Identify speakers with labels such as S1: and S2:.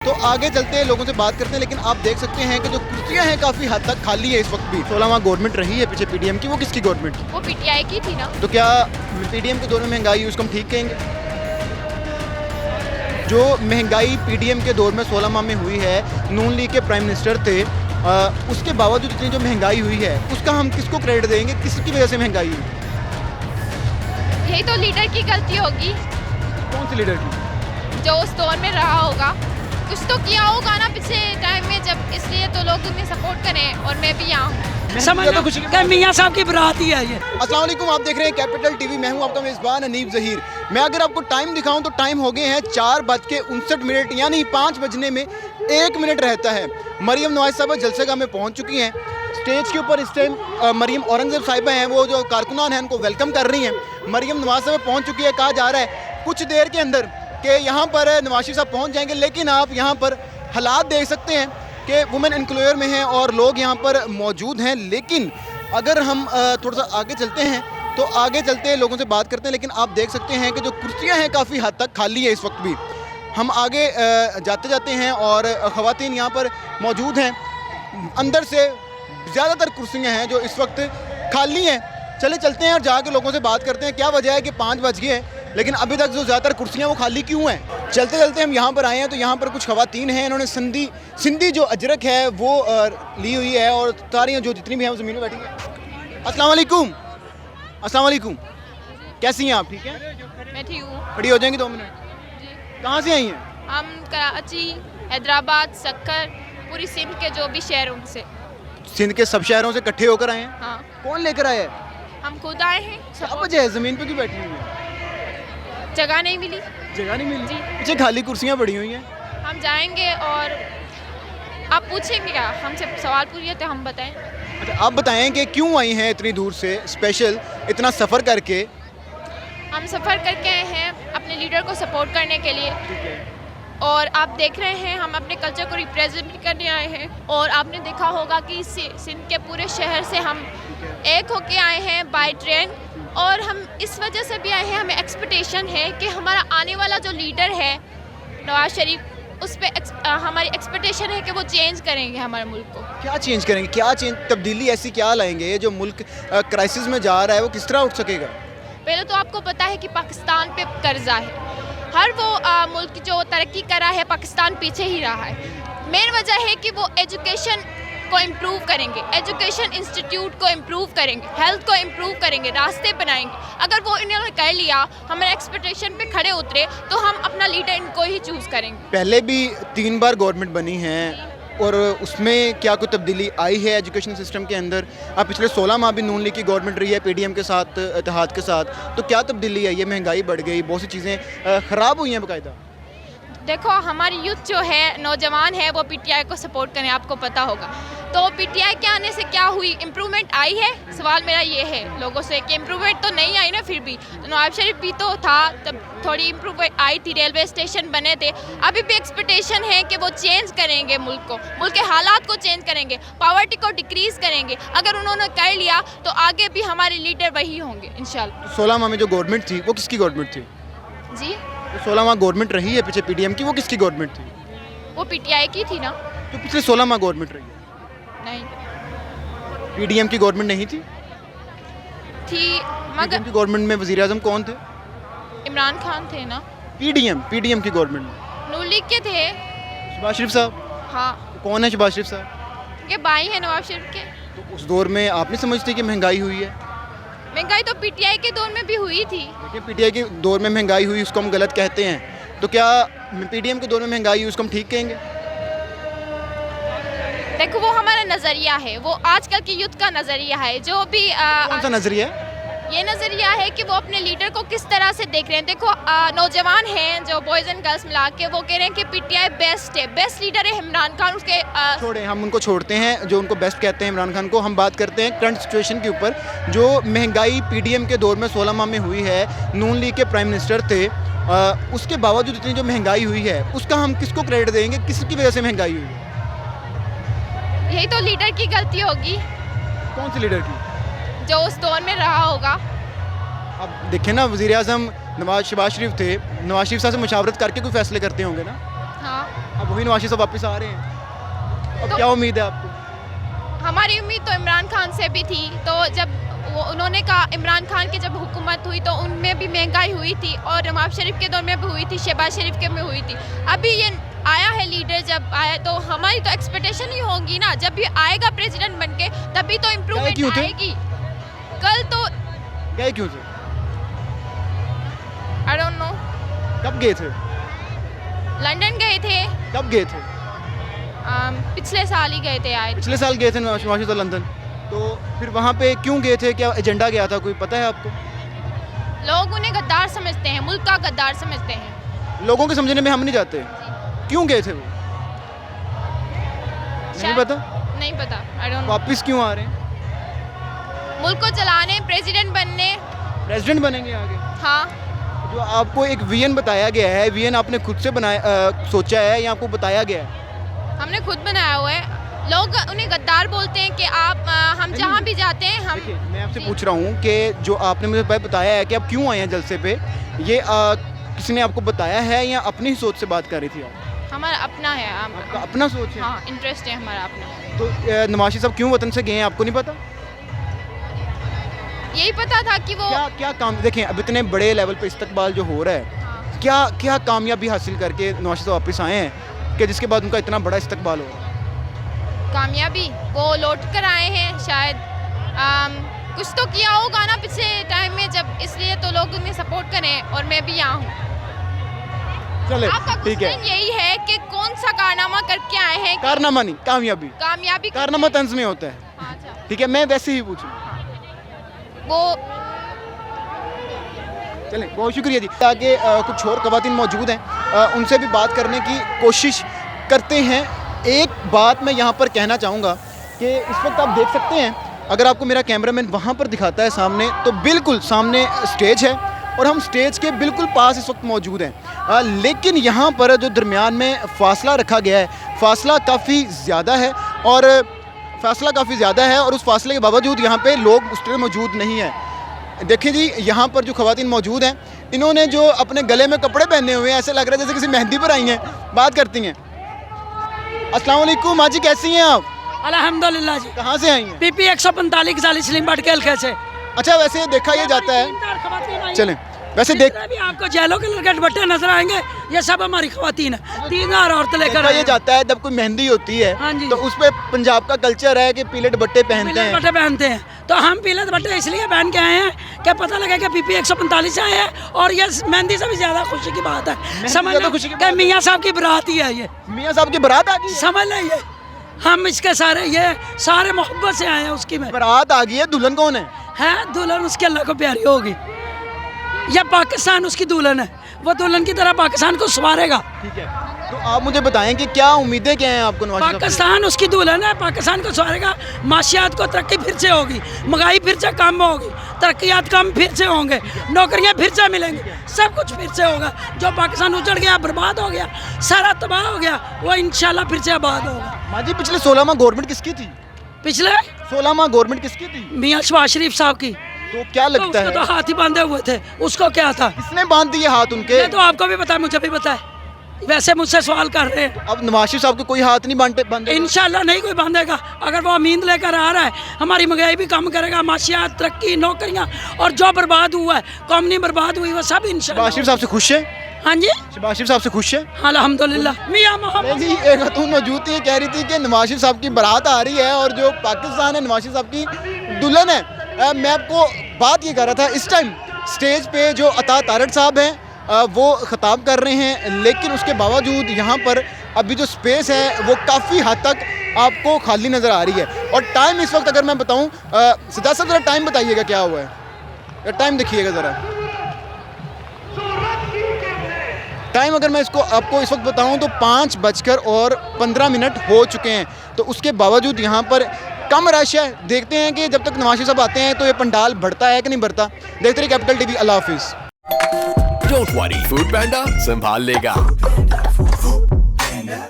S1: तो आगे चलते हैं, लोगों से बात करते हैं। लेकिन आप देख सकते हैं कि जो कुर्सियां हैं काफ़ी हद तक खाली है इस वक्त भी। 16वां गवर्नमेंट रही है पीछे पीडीएम की, वो किसकी गवर्नमेंट थी?
S2: वो पीटीआई की थी ना।
S1: तो क्या पीडीएम के दौर में महंगाई हुई उसको हम ठीक कहेंगे? जो महंगाई पीडीएम के दौर में 16 माह में हुई है, नून लीग के प्राइम मिनिस्टर थे, उसके बावजूद इतनी जो महंगाई हुई है उसका हम किसको क्रेडिट देंगे? किसकी वजह से महंगाई हुई?
S2: यही तो लीडर की गलती होगी,
S1: कौन सी लीडर की?
S2: जो उस दौर में रहा होगा। कुछ तो किया होगा ना पिछले टाइम में, जब इसलिए तो लोग उन्हें सपोर्ट करें और मैं भी यहाँ हूँ।
S3: समझ कुछ मियाँ साहब की बरात ही है ये।
S1: अस्सलाम वालेकुम, आप देख रहे हैं कैपिटल टीवी। मैं हूं आपका मेज़बान अनीब ज़हीर। मैं अगर आपको टाइम दिखाऊं तो टाइम हो गए हैं 4:59, यानी 5 बजने में 1 मिनट रहता है। मरीम नवाज साहबा जलसेगाह में पहुंच चुकी हैं। स्टेज के ऊपर इस टाइम मरीम औरंगज़ेब साहिबा हैं, वो जो कारकुनान हैं उनको वेलकम कर रही हैं। मरीम नवाज साहबा पहुँच चुकी है। कहा जा रहा है कुछ देर के अंदर कि यहाँ पर नवाज शरीफ साहब पहुँच जाएंगे। लेकिन आप यहाँ पर हालात देख सकते हैं कि वुमेन इंक्लूयर में हैं और लोग यहाँ पर मौजूद हैं। लेकिन अगर हम थोड़ा सा आगे चलते हैं तो आगे चलते हैं, लोगों से बात करते हैं। लेकिन आप देख सकते हैं कि जो कुर्सियाँ हैं काफ़ी हद तक खाली है इस वक्त भी। हम आगे जाते जाते हैं और ख़वातीन यहाँ पर मौजूद हैं। अंदर से ज़्यादातर कुर्सियाँ हैं जो इस वक्त खाली हैं। चले चलते हैं और जाके लोगों से बात करते हैं क्या वजह है कि 5 बज गए हैं लेकिन अभी तक जो ज़्यादातर कुर्सियाँ वो खाली क्यों हैं। चलते चलते हम यहाँ पर आए हैं तो यहाँ पर कुछ ख़वातीन हैं, इन्होंने सिंधी जो अजरक है वो ली हुई है और सारी जो जितनी भी हैं वो ज़मीन में बैठी हैं। अस्सलाम वालेकुम। अस्सलाम वालेकुम, कैसी हैं आप? ठीक हैं,
S2: मैं ठीक हूँ।
S1: खड़ी हो जाएंगी 2 मिनट। कहाँ से आई हैं?
S2: हम कराची, हैदराबाद, सक्कर, पूरी सिंध के जो भी शहर उनसे।
S1: सिंध के सब शहरों से इकट्ठे होकर आए हैं?
S2: हाँ,
S1: कौन लेकर आया है?
S2: हम खुद आए हैं।
S1: क्या वजह है, ज़मीन पर क्यों बैठी हुई है?
S2: जगह नहीं मिली।
S1: जगह नहीं मिली?
S2: जी।
S1: पीछे खाली कुर्सियाँ पड़ी हुई हैं।
S2: हम जाएंगे और आप पूछेंगे क्या हमसे सवाल पूछिए तो हम बताएं।
S1: अच्छा, आप बताएं कि क्यों आई हैं इतनी दूर से, स्पेशल इतना सफ़र करके?
S2: हम सफ़र करके आए हैं अपने लीडर को सपोर्ट करने के लिए। और आप देख रहे हैं हम अपने कल्चर को रिप्रेजेंट करने आए हैं। और आपने देखा होगा कि सिंध के पूरे शहर से हम एक होके आए हैं बाय ट्रेन। और हम इस वजह से भी आए हैं, हमें एक्सपेक्टेशन है कि हमारा आने वाला जो लीडर है नवाज शरीफ, उस पर हमारी एक्सपेक्टेशन है कि वो चेंज करेंगे हमारे मुल्क को।
S1: क्या चेंज करेंगे? क्या चेंज, तब्दीली ऐसी क्या लाएंगे? जो मुल्क क्राइसिस में जा रहा है वो किस तरह उठ सकेगा?
S2: पहले तो आपको पता है कि पाकिस्तान पे कर्जा है। हर वो मुल्क जो तरक्की कर रहा है पाकिस्तान पीछे ही रहा है। मेन वजह है कि वो एजुकेशन को इम्प्रूव करेंगे, एजुकेशन इंस्टीट्यूट को इम्प्रूव करेंगे, हेल्थ को इम्प्रूव करेंगे, रास्ते बनाएंगे। अगर वो इन्होंने कर लिया, हमारे एक्सपेक्टेशन पे खड़े उतरे, तो हम अपना लीडर इनको ही चूज़ करेंगे।
S1: पहले भी 3 बार गवर्नमेंट बनी है और उसमें क्या कोई तब्दीली आई है एजुकेशन सिस्टम के अंदर? अब पिछले 16 माह भी नून लीग की गवर्नमेंट रही है पीडीएम के साथ, इत्तेहाद के साथ, तो क्या तब्दीली आई है? महंगाई बढ़ गई, बहुत सी चीज़ें ख़राब हुई हैं बाकायदा।
S2: देखो हमारी यूथ जो है, नौजवान है, वो पीटीआई को सपोर्ट करें, आपको पता होगा। तो पीटीआई के आने से क्या हुई, इम्प्रूवमेंट आई है? सवाल मेरा ये है लोगों से कि इम्प्रूवमेंट तो नहीं आई ना। फिर भी तो नवाज शरीफ भी तो था तब थोड़ी इम्प्रूवमेंट आई थी, रेलवे स्टेशन बने थे। अभी भी एक्सपेक्टेशन है कि वो चेंज करेंगे मुल्क को, मुल्क के हालात को चेंज करेंगे, पॉवर्टी को डिक्रीज़ करेंगे। अगर उन्होंने कर लिया तो आगे भी हमारे लीडर वही होंगे इंशाल्लाह।
S1: 16 माह में जो गवर्नमेंट थी वो किसकी गवर्नमेंट थी?
S2: जी,
S1: 16 माह गवर्नमेंट रही है पीछे पीडीएम की, वो किसकी गवर्नमेंट थी?
S2: वो पीटीआई की थी ना।
S1: तो पिछले 16 माह गवर्नमेंट रही है,
S2: नहीं
S1: पीडीएम की गवर्नमेंट नहीं थी?
S2: थी,
S1: पीडीएम
S2: मगर
S1: की गवर्नमेंट में वज़ीर आज़म कौन थे?
S2: इमरान खान थे ना।
S1: पीडीएम की गवर्नमेंट में
S2: नून लीग के थे।
S1: शहबाज शरीफ साहब।
S2: हाँ,
S1: कौन है शहबाज शरीफ साहब?
S2: के भाई हैं नवाज शरीफ के।
S1: तो उस दौर में आप नहीं समझते कि महंगाई हुई है?
S2: महंगाई तो पीटीआई के दौर में भी हुई थी।
S1: देखिए, पीटीआई के दौर में महंगाई हुई उसको हम गलत कहते हैं, तो क्या पीडीएम के दौर में महंगाई हुई उसको हम ठीक कहेंगे?
S2: देखो वो हमारा नज़रिया है, वो आजकल की यूथ का नज़रिया है। जो भी
S1: कौन सा नजरिया है?
S2: ये नज़रिया है कि वो अपने लीडर को किस तरह से देख रहे हैं। देखो नौजवान हैं जो बॉयज़ एंड गर्ल्स मिला के वो कह रहे हैं कि पीटीआई बेस्ट है, बेस्ट लीडर है इमरान खान। उसके
S1: छोड़े, हम उनको छोड़ते हैं जो उनको बेस्ट कहते हैं इमरान खान को। हम बात करते हैं करंट सिचुएशन के ऊपर। जो महंगाई पीडीएम के दौर में 16 माह में हुई है, नून लीग के प्राइम मिनिस्टर थे, उसके बावजूद इतनी जो महंगाई हुई है उसका हम किसको क्रेडिट देंगे? किसकी वजह से महंगाई हुई है?
S2: यही तो लीडर की गलती होगी,
S1: कौन सी लीडर की?
S2: जो उस दौर में रहा होगा।
S1: अब देखें ना, वज़ीर आज़म शहबाज शरीफ थे, नवाज शरीफ साहब से मुशावरत करके कोई फैसले करते होंगे ना।
S2: हाँ,
S1: अब वही नवाज शरीफ साहब वापस आ रहे हैं, अब
S2: तो-
S1: क्या उम्मीद है आपको?
S2: हमारी उम्मीद तो इमरान खान से भी थी। तो जब उन्होंने कहा, इमरान खान की जब हुकूमत हुई तो उनमें भी महंगाई हुई थी और नवाज शरीफ के दौर में भी हुई थी, शहबाज शरीफ के में हुई थी। अभी ये आया है लीडर, जब आया तो हमारी तो एक्सपेक्टेशन ही होगी ना, जब भी आएगा प्रेसिडेंट बनके तभी तो
S1: क्यों
S2: इम्प्रूवमेंट
S1: थे?
S2: आएगी। कल तो
S1: गए क्यों थे?
S2: आई डोंट नो,
S1: कब गए थे?
S2: लंदन गए थे,
S1: कब गए थे?
S2: पिछले साल ही गए थे आए थे।
S1: पिछले साल गए थे नवाज शरीफ लंदन, तो फिर वहाँ पे क्यों गए थे? क्या एजेंडा गया था, कोई पता है आपको?
S2: लोग उन्हें गद्दार समझते हैं, मुल्क का गद्दार समझते हैं।
S1: लोगों के समझने में हम नहीं जाते, क्यों गए थे वो? नहीं
S2: शायद-
S1: पता।
S2: नहीं पता, आई डोंट नो।
S1: वापिस क्यों आ रहे हैं?
S2: मुल्क को चलाने, प्रेसिडेंट बनने।
S1: प्रेसिडेंट बनेंगे आगे?
S2: हाँ,
S1: जो आपको एक वीएन बताया गया है, वीएन आपने खुद से बनाया सोचा है या आपको बताया गया है?
S2: हमने खुद बनाया हुआ है। लोग उन्हें गद्दार बोलते हैं कि आप हम जहाँ भी जाते हैं हम।
S1: देखिए, मैं आपसे
S2: जी।
S1: पूछ रहा हूँ कि जो आपने मुझे बताया है कि आप क्यों आए हैं जलसे पे, ये किसी ने आपको बताया है या अपनी ही सोच से बात कर रही थी आप?
S2: हमारा अपना है,
S1: आपका अपना सोच है?
S2: हाँ, इंटरेस्ट है हमारा अपना।
S1: तो नवाज शरीफ साहब क्यों वतन से गए हैं, आपको नहीं पता?
S2: यही पता था कि वो
S1: क्या क्या काम, देखें अब इतने बड़े लेवल पे इस्तकबाल जो हो रहा है,
S2: हाँ,
S1: क्या क्या कामयाबी हासिल करके नवाज शरीफ साहब वापस आए हैं कि जिसके बाद उनका इतना बड़ा इस्तकबाल हो रहा है?
S2: कामयाबी वो लौट कर आए हैं शायद। कुछ तो किया होगा ना पिछले टाइम में, जब इसलिए तो लोग उन्हें सपोर्ट करें और मैं भी यहाँ हूँ।
S1: चले
S2: आपका
S1: ठीक है,
S2: क्वेश्चन यही है कि कौन सा कारनामा करके आए हैं?
S1: कारनामा नहीं, कामयाबी।
S2: कामयाबी
S1: कारनामा तंज में होता है,
S2: हाँ, अच्छा,
S1: ठीक है, मैं वैसे ही पूछूँ।
S2: वो
S1: चलें, बहुत शुक्रिया जी। आगे कुछ और ख़वातीन मौजूद हैं, उनसे भी बात करने की कोशिश करते हैं। एक बात मैं यहाँ पर कहना चाहूँगा कि इस वक्त आप देख सकते हैं, अगर आपको मेरा कैमरामैन वहाँ पर दिखाता है सामने, तो बिल्कुल सामने स्टेज है और हम स्टेज के बिल्कुल पास इस वक्त मौजूद हैं। लेकिन यहाँ पर जो दरमियान में फ़ासला रखा गया है, फ़ासला काफ़ी ज़्यादा है और उस फासले के बावजूद यहाँ पे लोग उस तरह मौजूद नहीं है। देखिए जी, यहाँ पर जो ख़वातीन मौजूद हैं, इन्होंने जो अपने गले में कपड़े पहने हुए हैं, ऐसे लग रहा है जैसे किसी मेहंदी पर आई हैं। बात करती हैं। अस्सलाम वालेकुम माँ जी, कैसी हैं आप?
S3: अल्हम्दुलिल्लाह जी।
S1: कहाँ से आई हैं?
S3: पीपी 145 साली स्लिम बट के हल्के से।
S1: अच्छा, वैसे देखा ये जाता है, चलें वैसे देख
S3: जितने भी आपको येलो कलर के दुपट्टे नजर आएंगे, ये सब हमारी खवातीन है। 3000 औरतें लेकर
S1: देखा
S3: आए
S1: ये
S3: हैं।
S1: जाता है जब कोई मेहंदी होती है,
S3: हाँ जी।
S1: तो उस पे पंजाब का कल्चर है कि पीले दुपट्टे पहनते
S3: पीले
S1: हैं।
S3: दुपट्टे पहनते हैं, तो हम पीले दुपट्टे इसलिए पहन के आए हैं कि पता लगे कि पीपी 145 से आए हैं और ये मेहंदी से भी ज्यादा खुशी की बात है। समझ
S1: ज्यादा
S3: लें
S1: खुशी की
S3: कि
S1: बात है।
S3: मियाँ साहब की बारात ही है ये।
S1: मियाँ साहब की बारात आ गई है?
S3: समझ लें, ये हम इसके सारे मोहब्बत से आए हैं उसकी में।
S1: बारात आ गई है, दुल्हन कौन है?
S3: दुल्हन उसके अल्लाह को प्यारी होगी। यह पाकिस्तान उसकी दुल्हन है, वो दुल्हन की तरह पाकिस्तान को संवारेगा।
S1: ठीक है, तो आप मुझे बताएं कि क्या उम्मीदें क्या हैं आपको नवाज शरीफ साहब से?
S3: पाकिस्तान उसकी दुल्हन है, पाकिस्तान को संवारेगा। माशियात को तरक्की फिर से होगी, महंगाई फिर से कम होगी, तरक्यात कम फिर से होंगे, नौकरियां फिर से मिलेंगी, सब कुछ फिर से होगा। जो पाकिस्तान उजड़ गया, बर्बाद हो गया, सारा तबाह हो गया, वो इंशाल्लाह फिर से आबाद होगा।
S1: माँ जी, पिछले 16 माह गवर्नमेंट किसकी थी?
S3: पिछले
S1: 16 माह गवर्नमेंट किसकी थी?
S3: मियाँ शहबाज शरीफ साहब की।
S1: तो क्या
S3: तो
S1: लगता
S3: उसको तो
S1: है
S3: हाथ ही बांधे हुए थे, उसको क्या था?
S1: किसने बांध दिए हाथ उनके?
S3: ये तो आपको भी पता है, मुझे भी पता है, वैसे मुझसे सवाल कर रहे हैं।
S1: अब नवाज शरीफ साहब के कोई हाथ नहीं बांधे?
S3: इंशाल्लाह नहीं कोई बांधेगा। अगर वो उम्मीद लेकर आ रहा है, हमारी महंगाई भी कम करेगा, माशियात, तरक्की, नौकरियां, और जो बर्बाद हुआ है, कौम नहीं बर्बाद हुई, वो सब इंशाल्लाह।
S1: शहबाज शरीफ साहब से खुश है?
S3: हाँ जी,
S1: शहबाज शरीफ साहब से खुश है?
S3: अल्हम्दुलिल्लाह। मियाँ मोहम्मद
S1: जी, एक खातून मौजूद थी, कह रही थी कि नवाज शरीफ साहब की बारात आ रही है और जो पाकिस्तान है नवाज शरीफ साहब की दुल्हन है। मैं आपको बात ये कर रहा था, इस टाइम स्टेज पे जो अता तारड़ साहब हैं वो ख़िताब कर रहे हैं, लेकिन उसके बावजूद यहाँ पर अभी जो स्पेस है वो काफ़ी हद तक आपको खाली नज़र आ रही है। और टाइम इस वक्त अगर मैं बताऊँ, सिद्धार्थ साहब ज़रा टाइम बताइएगा क्या हुआ है, टाइम देखिएगा ज़रा। टाइम अगर मैं इसको आपको इस वक्त बताऊं तो 5:15 हो चुके हैं। तो उसके बावजूद यहाँ पर कम रश है। देखते हैं कि जब तक नवाज शरीफ साहब आते हैं तो ये पंडाल बढ़ता है कि नहीं बढ़ता। देखते रहिए कैपिटल टीवी। अल्लाह हाफिज़।
S4: डोंट वरी, फूड पांडा संभाल लेगा।